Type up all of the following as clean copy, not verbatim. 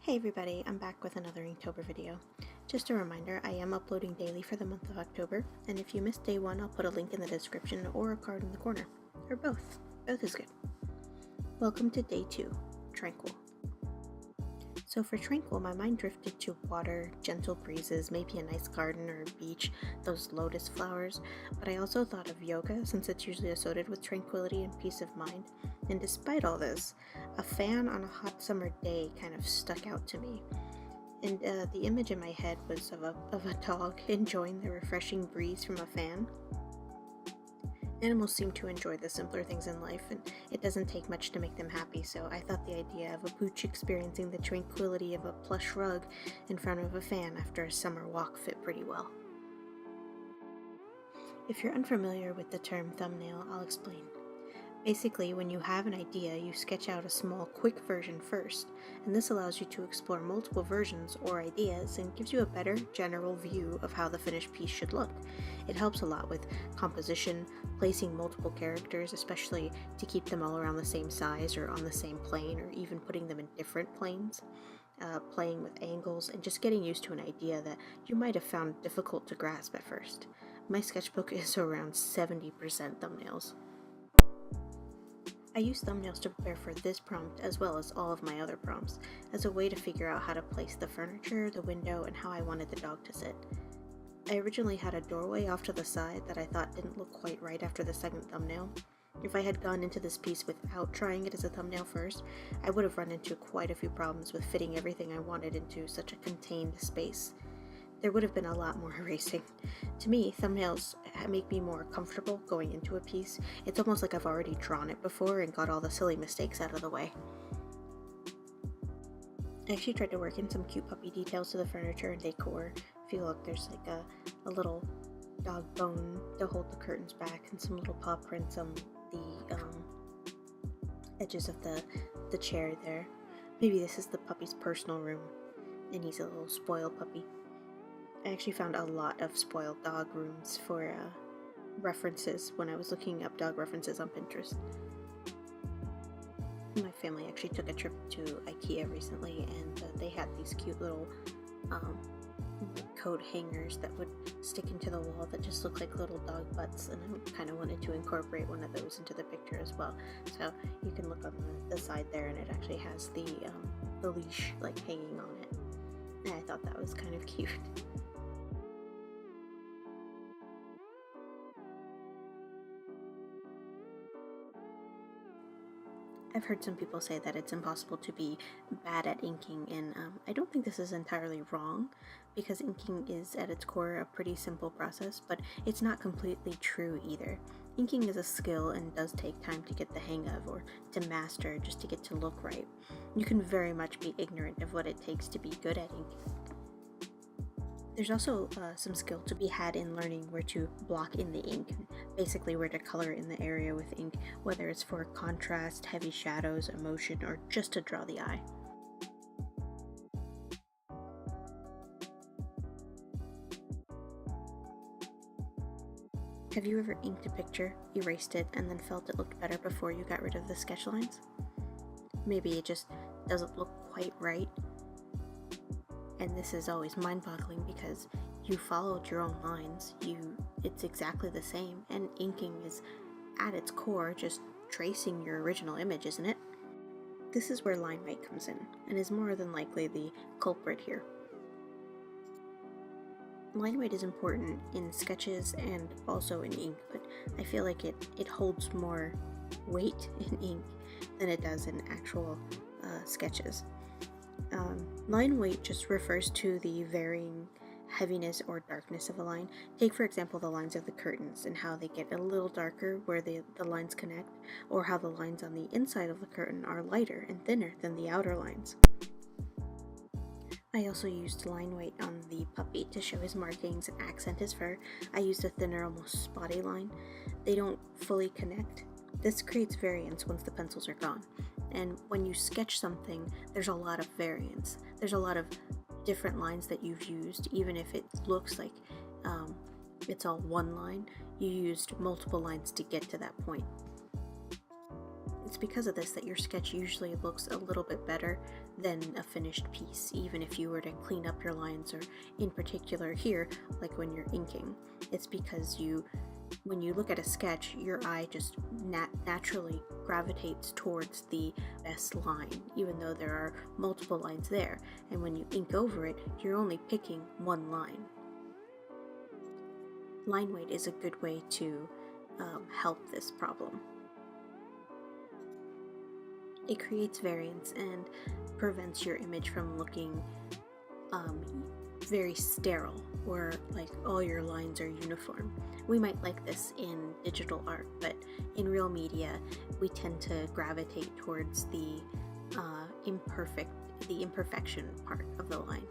Hey everybody, I'm back with another Inktober video. Just a reminder, I am uploading daily for the month of October, and if you missed day one, I'll put a link in the description or a card in the corner. Or both. Both is good. Welcome to day 2, Tranquil. So for Tranquil, my mind drifted to water, gentle breezes, maybe a nice garden or a beach, those lotus flowers, but I also thought of yoga since it's usually associated with tranquility and peace of mind. And despite all this, a fan on a hot summer day kind of stuck out to me. And the image in my head was of a dog enjoying the refreshing breeze from a fan. Animals seem to enjoy the simpler things in life, and it doesn't take much to make them happy, so I thought the idea of a pooch experiencing the tranquility of a plush rug in front of a fan after a summer walk fit pretty well. If you're unfamiliar with the term thumbnail, I'll explain. Basically, when you have an idea, you sketch out a small, quick version first, and this allows you to explore multiple versions or ideas and gives you a better general view of how the finished piece should look. It helps a lot with composition, placing multiple characters, especially to keep them all around the same size or on the same plane, or even putting them in different planes, playing with angles, and just getting used to an idea that you might have found difficult to grasp at first. My sketchbook is around 70% thumbnails. I use thumbnails to prepare for this prompt as well as all of my other prompts as a way to figure out how to place the furniture, the window, and how I wanted the dog to sit. I originally had a doorway off to the side that I thought didn't look quite right after the second thumbnail. If I had gone into this piece without trying it as a thumbnail first, I would have run into quite a few problems with fitting everything I wanted into such a contained space. There would have been a lot more erasing. To me, thumbnails make me more comfortable going into a piece. It's almost like I've already drawn it before and got all the silly mistakes out of the way. I actually tried to work in some cute puppy details to the furniture and decor. If you look, there's like a little dog bone to hold the curtains back and some little paw prints on the edges of the chair there. Maybe this is the puppy's personal room, and he's a little spoiled puppy. I actually found a lot of spoiled dog rooms for references when I was looking up dog references on Pinterest. My family actually took a trip to IKEA recently, and they had these cute little coat hangers that would stick into the wall that just look like little dog butts, and I kind of wanted to incorporate one of those into the picture as well. So you can look on the side there, and it actually has the leash like hanging on it. And I thought that was kind of cute. I've heard some people say that it's impossible to be bad at inking, and I don't think this is entirely wrong, because inking is at its core a pretty simple process, but it's not completely true either. Inking is a skill and does take time to get the hang of, or to master, just to get to look right. You can very much be ignorant of what it takes to be good at inking. There's also some skill to be had in learning where to block in the ink, basically where to color in the area with ink, whether it's for contrast, heavy shadows, emotion, or just to draw the eye. Have you ever inked a picture, erased it, and then felt it looked better before you got rid of the sketch lines? Maybe it just doesn't look quite right. And this is always mind-boggling because you followed your own lines, it's exactly the same, and inking is at its core just tracing your original image, isn't it? This is where line weight comes in, and is more than likely the culprit here. Line weight is important in sketches and also in ink, but I feel like it holds more weight in ink than it does in actual sketches. Line weight just refers to the varying heaviness or darkness of a line. Take for example the lines of the curtains and how they get a little darker where the lines connect, or how the lines on the inside of the curtain are lighter and thinner than the outer lines. I also used line weight on the puppy to show his markings and accent his fur. I used a thinner, almost spotty line. They don't fully connect. This creates variance once the pencils are gone. And when you sketch something, there's a lot of variance. There's a lot of different lines that you've used, even if it looks like it's all one line. You used multiple lines to get to that point. it's because of this that your sketch usually looks a little bit better than a finished piece, even if you were to clean up your lines, or in particular here, like when you're inking. It's because when you look at a sketch, your eye just naturally gravitates towards the best line, even though there are multiple lines there. And when you ink over it, you're only picking one line. Line weight is a good way to help this problem. It creates variance and prevents your image from looking very sterile, or like all your lines are uniform. We might like this in digital art, but in real media, we tend to gravitate towards the imperfection part of the line.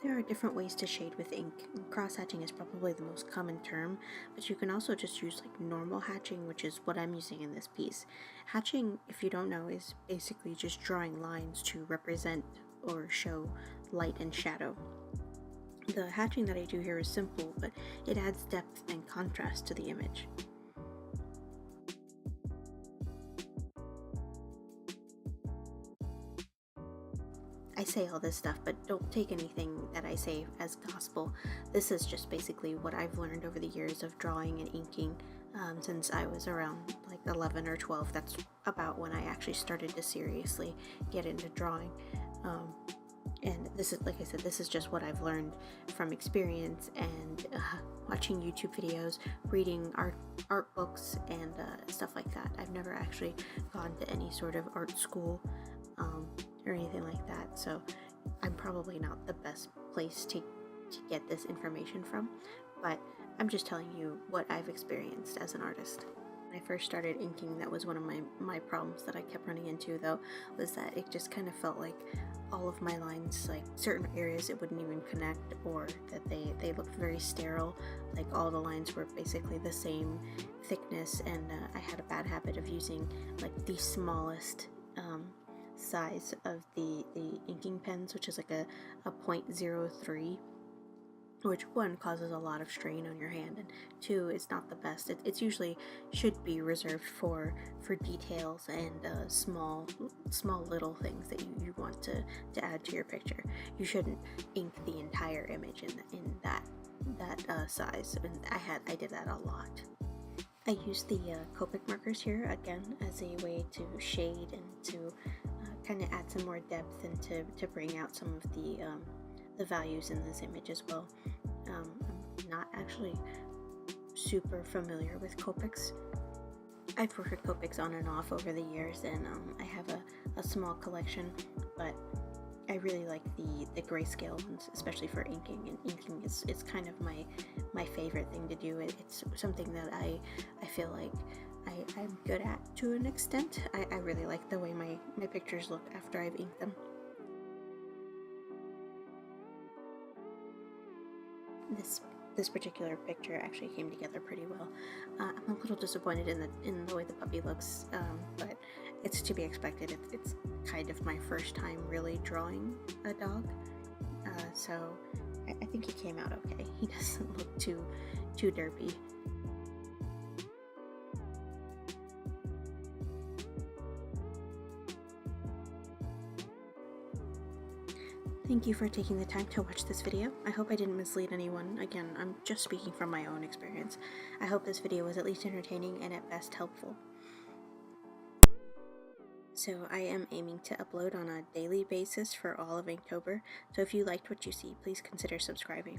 There are different ways to shade with ink. Cross-hatching is probably the most common term, but you can also just use like normal hatching, which is what I'm using in this piece. Hatching, if you don't know, is basically just drawing lines to represent or show light and shadow. The hatching that I do here is simple, but it adds depth and contrast to the image. I say all this stuff, but don't take anything that I say as gospel. This is just basically what I've learned over the years of drawing and inking since I was around like 11 or 12. That's about when I actually started to seriously get into drawing. And this is, like I said, this is just what I've learned from experience and watching YouTube videos, reading art books, and stuff like that. I've never actually gone to any sort of art school or anything like that, so I'm probably not the best place to get this information from, but I'm just telling you what I've experienced as an artist. When I first started inking, that was one of my problems that I kept running into, though, was that it just kind of felt like all of my lines, like certain areas it wouldn't even connect, or that they looked very sterile, like all the lines were basically the same thickness, and I had a bad habit of using like the smallest size of the inking pens, which is like a 0.03, which one causes a lot of strain on your hand, and two, it's not the best. It's usually should be reserved for details and small little things that you want to add to your picture. You shouldn't ink the entire image in that size, and I did that a lot. I used the Copic markers here again as a way to shade and to kind of add some more depth and to bring out some of the values in this image as well. I'm not actually super familiar with Copics. I've worked with Copics on and off over the years, and I have a small collection, but I really like the grayscale ones, especially for inking, and inking is kind of my favorite thing to do. It's something that I feel like I'm good at to an extent. I really like the way my pictures look after I've inked them. This particular picture actually came together pretty well. I'm a little disappointed in the way the puppy looks, but it's to be expected. It's kind of my first time really drawing a dog, so I think he came out okay. He doesn't look too derpy. Thank you for taking the time to watch this video. I hope I didn't mislead anyone. Again, I'm just speaking from my own experience. I hope this video was at least entertaining and at best helpful. So I am aiming to upload on a daily basis for all of Inktober, so if you liked what you see, please consider subscribing.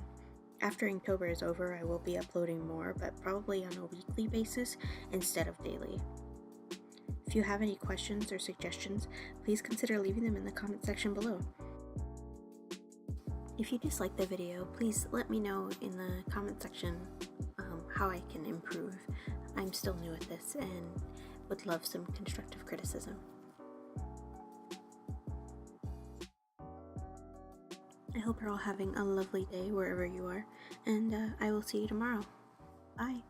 After Inktober is over, I will be uploading more, but probably on a weekly basis instead of daily. If you have any questions or suggestions, please consider leaving them in the comment section below. If you disliked the video, please let me know in the comment section how I can improve. I'm still new at this and would love some constructive criticism. I hope you're all having a lovely day wherever you are, and I will see you tomorrow. Bye!